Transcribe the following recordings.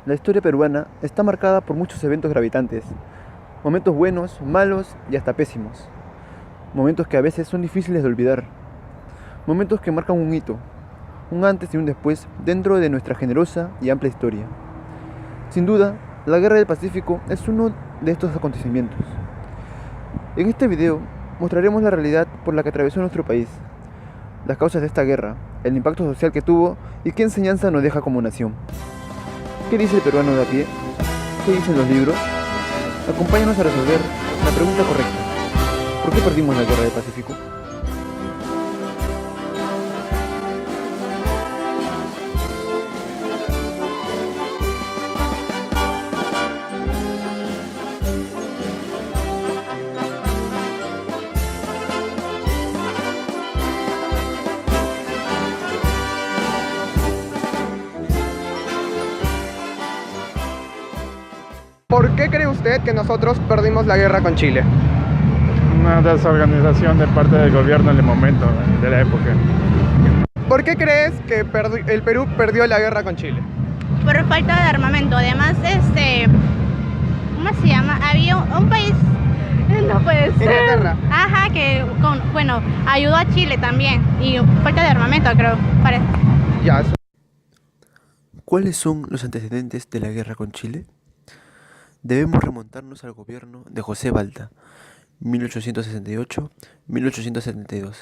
La historia peruana está marcada por muchos eventos gravitantes, momentos buenos, malos y hasta pésimos, momentos que a veces son difíciles de olvidar, momentos que marcan un hito, un antes y un después dentro de nuestra generosa y amplia historia. Sin duda, la Guerra del Pacífico es uno de estos acontecimientos. En este video mostraremos la realidad por la que atravesó nuestro país, las causas de esta guerra, el impacto social que tuvo y qué enseñanza nos deja como nación. ¿Qué dice el peruano de a pie? ¿Qué dicen los libros? Acompáñanos a resolver la pregunta correcta. ¿Por qué perdimos la Guerra del Pacífico? ¿Por qué cree usted que nosotros perdimos la guerra con Chile? Una desorganización de parte del gobierno en el momento, de la época. ¿Por qué crees que el Perú perdió la guerra con Chile? Por falta de armamento. Además, ¿cómo se llama? Había un país, no puede ser. Inglaterra. Ajá, que, bueno, ayudó a Chile también. Y falta de armamento, creo, parece. Ya, ¿Cuáles son los antecedentes de la guerra con Chile? Debemos remontarnos al gobierno de José Balta, 1868-1872.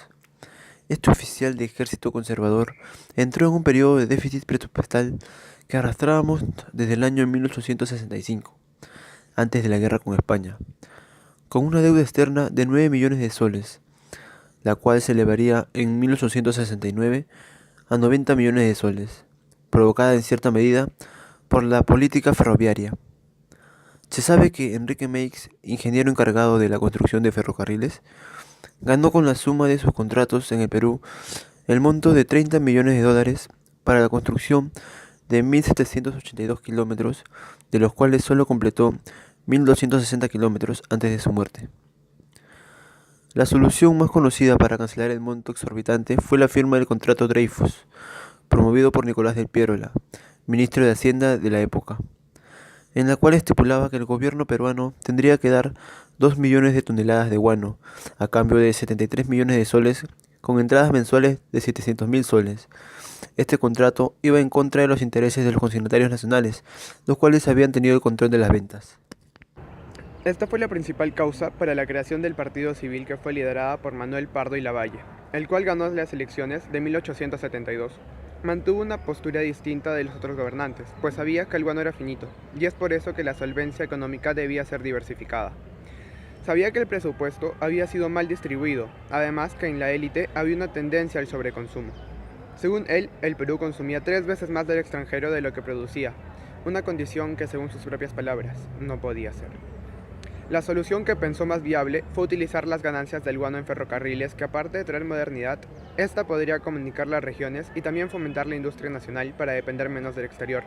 Este oficial de ejército conservador entró en un periodo de déficit presupuestal que arrastrábamos desde el año 1865, antes de la guerra con España, con una deuda externa de 9 millones de soles, la cual se elevaría en 1869 a 90 millones de soles, provocada en cierta medida por la política ferroviaria. Se sabe que Enrique Meix, ingeniero encargado de la construcción de ferrocarriles, ganó con la suma de sus contratos en el Perú el monto de 30 millones de dólares para la construcción de 1.782 kilómetros, de los cuales solo completó 1.260 kilómetros antes de su muerte. La solución más conocida para cancelar el monto exorbitante fue la firma del contrato Dreyfus, promovido por Nicolás del Piérola, ministro de Hacienda de la época, en la cual estipulaba que el gobierno peruano tendría que dar 2 millones de toneladas de guano, a cambio de 73 millones de soles, con entradas mensuales de 700.000 soles. Este contrato iba en contra de los intereses de los consignatarios nacionales, los cuales habían tenido el control de las ventas. esta fue la principal causa para la creación del Partido Civil, que fue liderada por Manuel Pardo y Lavalle, el cual ganó las elecciones de 1872. Mantuvo una postura distinta de los otros gobernantes, pues sabía que el guano era finito, y es por eso que la solvencia económica debía ser diversificada. Sabía que el presupuesto había sido mal distribuido, además que en la élite había una tendencia al sobreconsumo. Según él, el Perú consumía 3 veces más del extranjero de lo que producía, una condición que, según sus propias palabras, no podía ser. La solución que pensó más viable fue utilizar las ganancias del guano en ferrocarriles, que aparte de traer modernidad, esta podría comunicar las regiones y también fomentar la industria nacional para depender menos del exterior.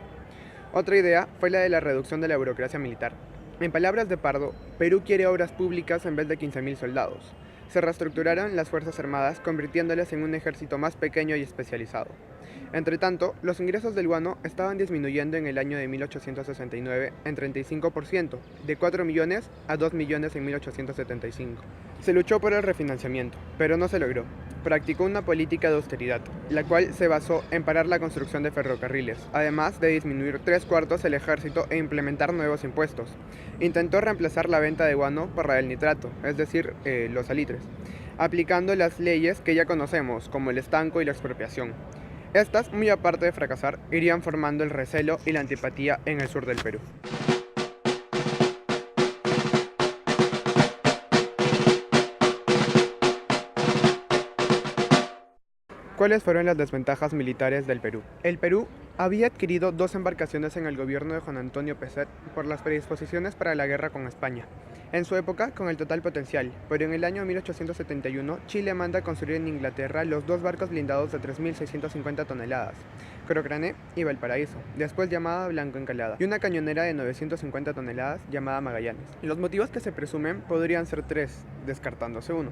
Otra idea fue la de la reducción de la burocracia militar. En palabras de Pardo, Perú quiere obras públicas en vez de 15.000 soldados. Se reestructuraron las Fuerzas Armadas, convirtiéndolas en un ejército más pequeño y especializado. Entretanto, los ingresos del guano estaban disminuyendo en el año de 1869 en 35%, de 4 millones a 2 millones en 1875. Se luchó por el refinanciamiento, pero no se logró. Practicó una política de austeridad, la cual se basó en parar la construcción de ferrocarriles, además de disminuir 3/4 el ejército e implementar nuevos impuestos. Intentó reemplazar la venta de guano por la del nitrato, es decir, los salitres, aplicando las leyes que ya conocemos, como el estanco y la expropiación. Estas, muy aparte de fracasar, irían formando el recelo y la antipatía en el sur del Perú. ¿Cuáles fueron las desventajas militares del Perú? El Perú había adquirido 2 embarcaciones en el gobierno de Juan Antonio Pezet por las predisposiciones para la guerra con España. En su época, con el total potencial, pero en el año 1871, Chile manda a construir en Inglaterra los 2 barcos blindados de 3.650 toneladas, Cochrane y Valparaíso, después llamada Blanco Encalada, y una cañonera de 950 toneladas llamada Magallanes. Los motivos que se presumen podrían ser 3, descartándose uno.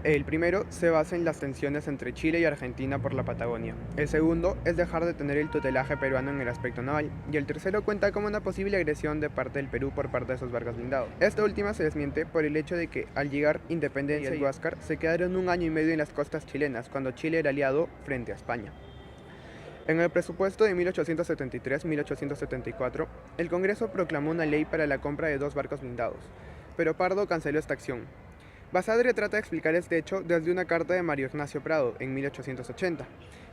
El primero se basa en las tensiones entre Chile y Argentina por la Patagonia. El segundo es dejar de tener el tutelaje peruano en el aspecto naval. Y el tercero cuenta como una posible agresión de parte del Perú por parte de sus barcos blindados. Esta última se desmiente por el hecho de que al llegar Independencia y Huáscar se quedaron 1 año y medio en las costas chilenas, cuando Chile era aliado frente a España. En el presupuesto de 1873-1874, el Congreso proclamó una ley para la compra de 2 barcos blindados, pero Pardo canceló esta acción. Basadre trata de explicar este hecho desde una carta de Mario Ignacio Prado en 1880,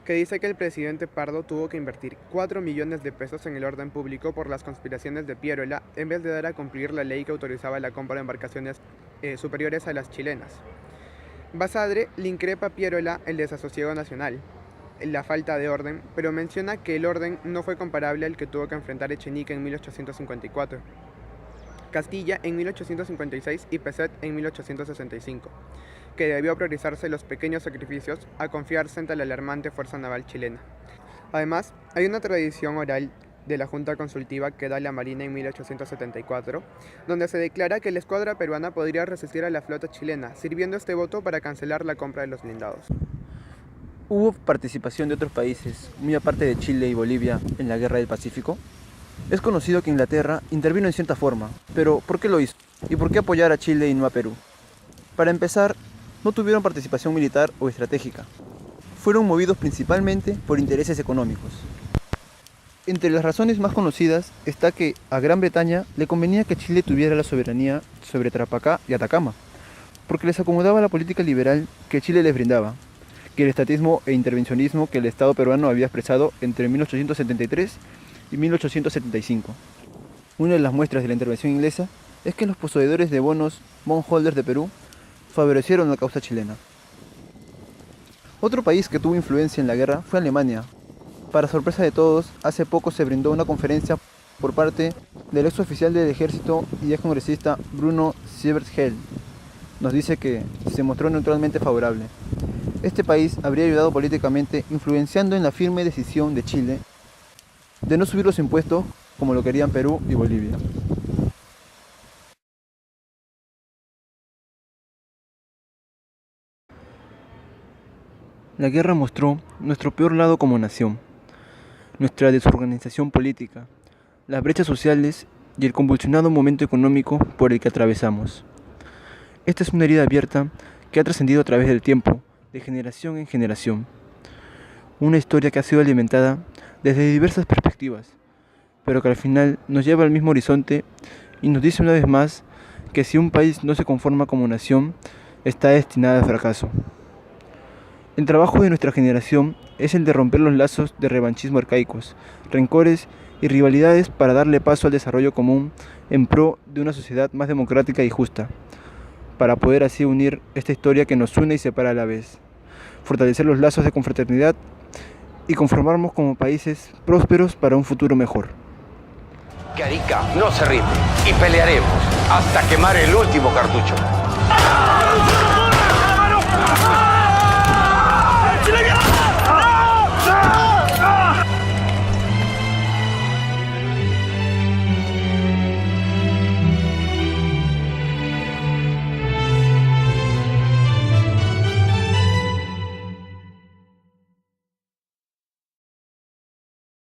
que dice que el presidente Pardo tuvo que invertir 4 millones de pesos en el orden público por las conspiraciones de Pierola en vez de dar a cumplir la ley que autorizaba la compra de embarcaciones superiores a las chilenas. Basadre le increpa a Pierola el desasosiego nacional, la falta de orden, pero menciona que el orden no fue comparable al que tuvo que enfrentar Echenique en 1854. Castilla en 1856 y Peset en 1865, que debió priorizarse los pequeños sacrificios a confiarse ante la alarmante fuerza naval chilena. Además, hay una tradición oral de la Junta Consultiva que da la Marina en 1874, donde se declara que la escuadra peruana podría resistir a la flota chilena, sirviendo este voto para cancelar la compra de los blindados. ¿Hubo participación de otros países, muy aparte de Chile y Bolivia, en la Guerra del Pacífico? Es conocido que Inglaterra intervino en cierta forma, pero ¿por qué lo hizo? ¿Y por qué apoyar a Chile y no a Perú? Para empezar, no tuvieron participación militar o estratégica. Fueron movidos principalmente por intereses económicos. Entre las razones más conocidas está que a Gran Bretaña le convenía que Chile tuviera la soberanía sobre Tarapacá y Atacama, porque les acomodaba la política liberal que Chile les brindaba, que el estatismo e intervencionismo que el Estado peruano había expresado entre 1873 y 1875. Una de las muestras de la intervención inglesa es que los poseedores de bonos bondholders de Perú favorecieron la causa chilena. Otro país que tuvo influencia en la guerra fue Alemania. Para sorpresa de todos, hace poco se brindó una conferencia por parte del ex oficial del ejército y ex congresista Bruno Siebert-Hell. Nos dice que se mostró neutralmente favorable. Este país habría ayudado políticamente, influenciando en la firme decisión de Chile de no subir los impuestos como lo querían Perú y Bolivia. La guerra mostró nuestro peor lado como nación, nuestra desorganización política, las brechas sociales y el convulsionado momento económico por el que atravesamos. Esta es una herida abierta que ha trascendido a través del tiempo, de generación en generación. Una historia que ha sido alimentada desde diversas perspectivas, pero que al final nos lleva al mismo horizonte y nos dice una vez más que si un país no se conforma como nación, está destinado al fracaso. El trabajo de nuestra generación es el de romper los lazos de revanchismo arcaicos, rencores y rivalidades para darle paso al desarrollo común en pro de una sociedad más democrática y justa, para poder así unir esta historia que nos une y separa a la vez, fortalecer los lazos de confraternidad y conformarnos como países prósperos para un futuro mejor. Que Arica no se rinde y pelearemos hasta quemar el último cartucho.